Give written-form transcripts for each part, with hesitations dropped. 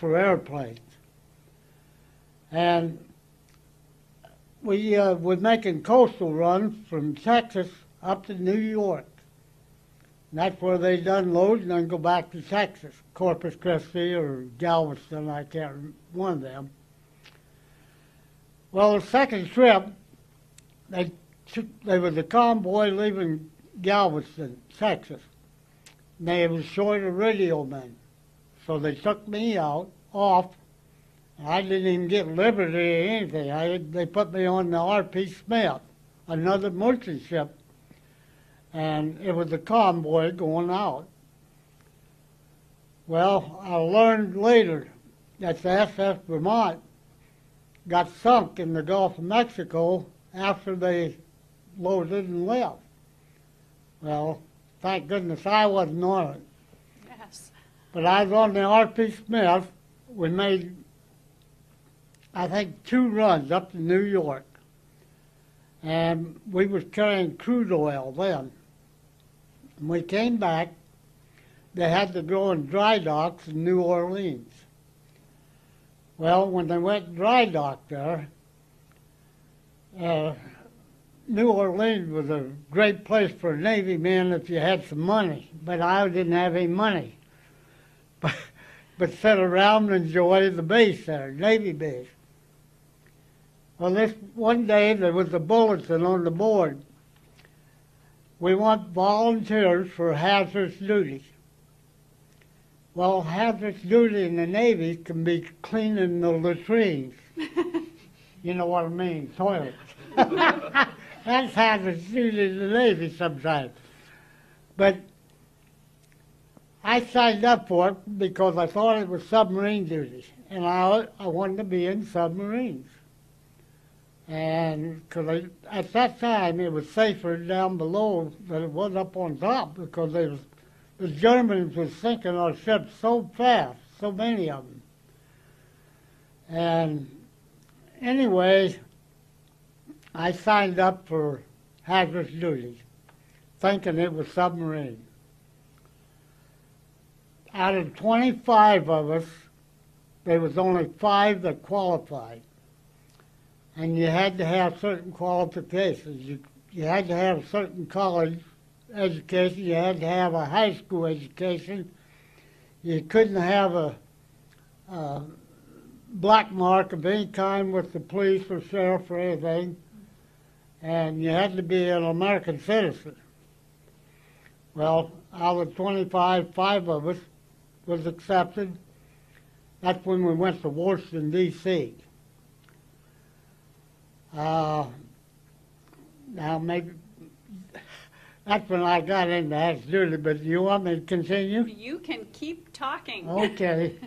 for airplanes. And we were making coastal runs from Texas up to New York. And that's where they unload and then go back to Texas, Corpus Christi or Galveston, I can't remember, one of them. Well, the second trip, they was a convoy leaving Galveston, Texas. And they was short of radio men. So they took me off. I didn't even get liberty or anything. They put me on the R.P. Smith, another merchant ship, and it was a convoy going out. Well, I learned later that the SS Vermont got sunk in the Gulf of Mexico after they loaded and left. Well, thank goodness I wasn't on it. Yes. But I was on the R.P. Smith. We made, I think, 2 runs up to New York. And we was carrying crude oil then. When we came back, they had to go in dry docks in New Orleans. Well, when they went dry dock there, New Orleans was a great place for a Navy man if you had some money, but I didn't have any money. But sit around and enjoy the base there, Navy base. Well, this one day there was a bulletin on the board. We want volunteers for hazardous duty. Well, hazardous duty in the Navy can be cleaning the latrines. You know what I mean, toilets. That's hazardous duty in the Navy sometimes. But I signed up for it because I thought it was submarine duty, and I wanted to be in submarines. And because at that time it was safer down below than it was up on top, because the Germans were sinking our ships so fast, so many of them. And anyway, I signed up for hazardous duty, thinking it was submarine. Out of 25 of us, there was only 5 that qualified. And you had to have certain qualifications. You had to have a certain college education. You had to have a high school education. You couldn't have a black mark of any kind with the police or sheriff or anything. And you had to be an American citizen. Well, out of 25, 5 of us was accepted. That's when we went to Washington, D.C. Now maybe that's when I got into active duty, but do you want me to continue? You can keep talking. Okay.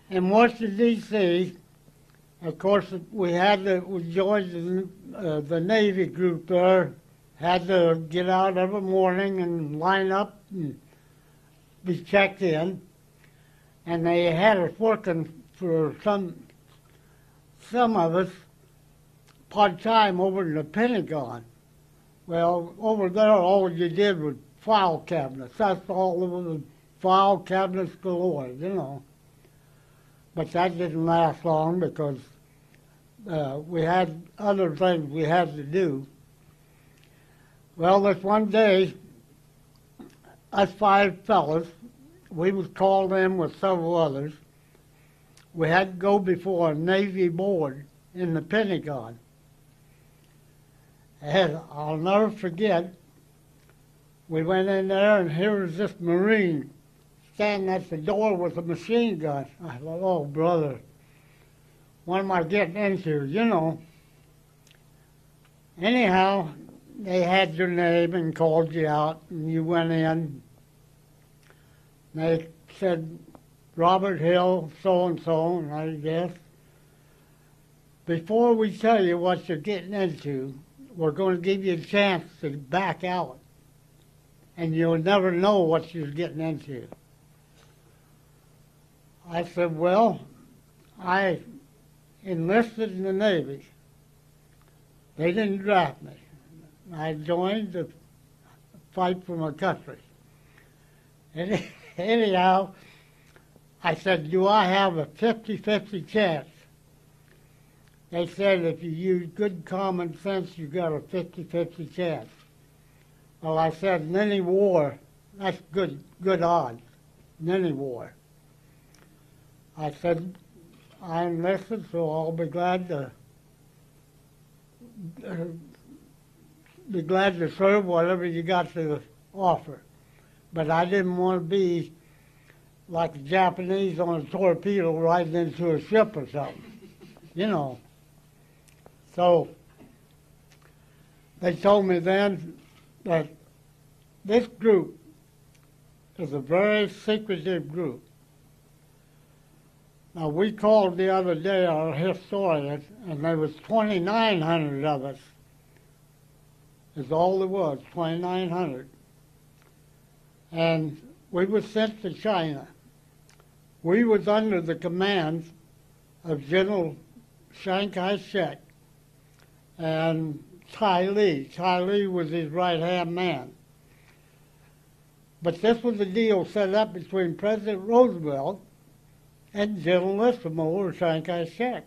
In Washington, D.C., of course, we joined the Navy group there, had to get out every morning and line up and be checked in. And they had us working for some of us part-time over in the Pentagon. Well, over there, all you did was file cabinets. That's all over the file cabinets galore, you know. But that didn't last long because we had other things we had to do. Well, this one day, us 5 fellas, we was called in with several others. We had to go before a Navy board in the Pentagon. And I'll never forget, we went in there and here was this Marine standing at the door with a machine gun. I thought, oh, brother, what am I getting into, you know? Anyhow, they had your name and called you out, and you went in. They said, Robert Hill, so-and-so, and I guess, before we tell you what you're getting into, we're going to give you a chance to back out, and you'll never know what you're getting into. I said, well, I enlisted in the Navy. They didn't draft me. I joined to fight for my country. Anyhow, I said, do I have a 50-50 chance? They said if you use good common sense, you got a 50-50 chance. Well, I said, in any war, that's good odds, in any war. I said, I enlisted, so I'll be glad to serve whatever you got to offer. But I didn't want to be like the Japanese on a torpedo riding into a ship or something, you know. So they told me then that this group is a very secretive group. Now, we called the other day our historian, and there was 2,900 of us. Is all there was, 2,900. And we were sent to China. We was under the command of General Chiang Kai-shek and Ty Lee. Ty Lee was his right-hand man. But this was a deal set up between President Roosevelt and General or Chiang Kai-shek.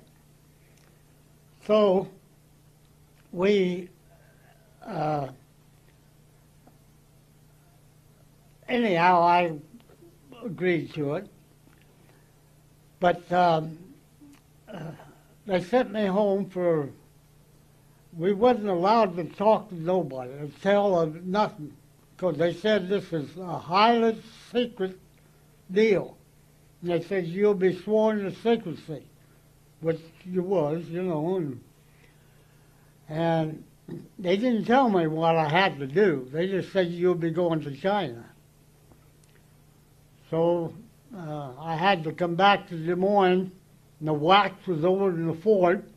So we, anyhow, I agreed to it. But they sent me home for, we wasn't allowed to talk to nobody, or tell them nothing, because they said this is a highly secret deal. And they said, you'll be sworn to secrecy, which you was, you know. And they didn't tell me what I had to do. They just said, you'll be going to China. So I had to come back to Des Moines, and the wax was over in the fort,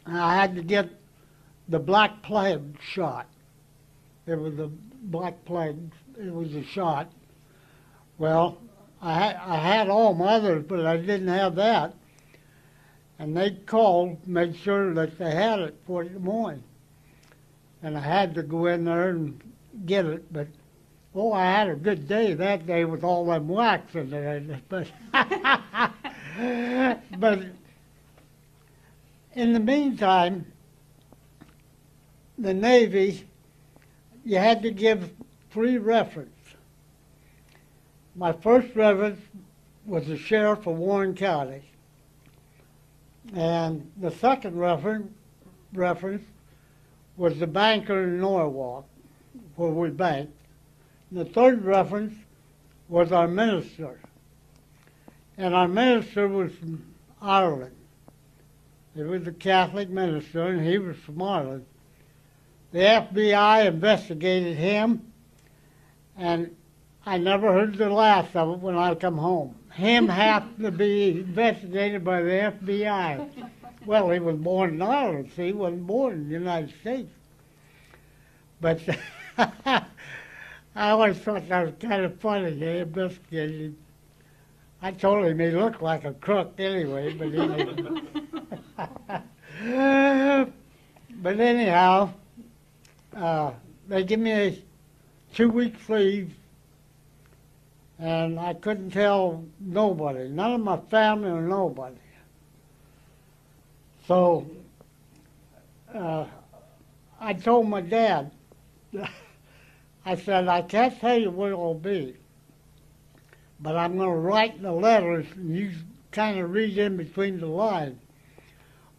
and I had to get the Black Plague shot. It was a Black Plague, it was a shot. Well, I had all my others, but I didn't have that. And they called, made sure that they had it for Des Moines. And I had to go in there and get it, but oh, I had a good day that day with all them wax in there. But, but in the meantime, the Navy, you had to give 3 references. My first reference was the sheriff of Warren County. And the second reference was the banker in Norwalk, where we banked. And the third reference was our minister. And our minister was from Ireland. He was a Catholic minister, and he was from Ireland. The FBI investigated him, and I never heard the last of it when I come home. Him happened to be investigated by the FBI. Well, he was born in Ireland, so he wasn't born in the United States. But I always thought that was kind of funny. They investigated. I told him he looked like a crook anyway, but he didn't. But anyhow, they give me a 2 weeks leave, and I couldn't tell nobody, none of my family or nobody. So I told my dad, I said, I can't tell you what it'll be, but I'm going to write the letters, and you kind of read in between the lines.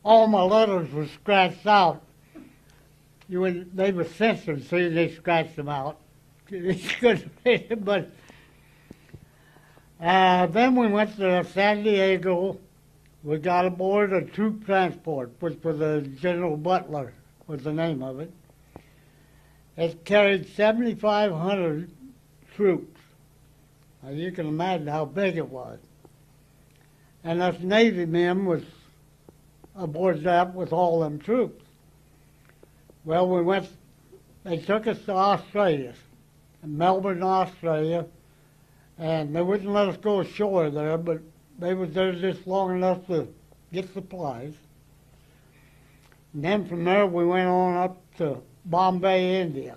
All my letters were scratched out. They were censored, so they scratched them out. But then we went to San Diego. We got aboard a troop transport, which was a General Butler, was the name of it. It carried 7,500 troops. Now you can imagine how big it was. And us Navy men was aboard that with all them troops. Well, they took us to Australia, Melbourne, Australia, and they wouldn't let us go ashore there, but they was there just long enough to get supplies. And then from there we went on up to Bombay, India.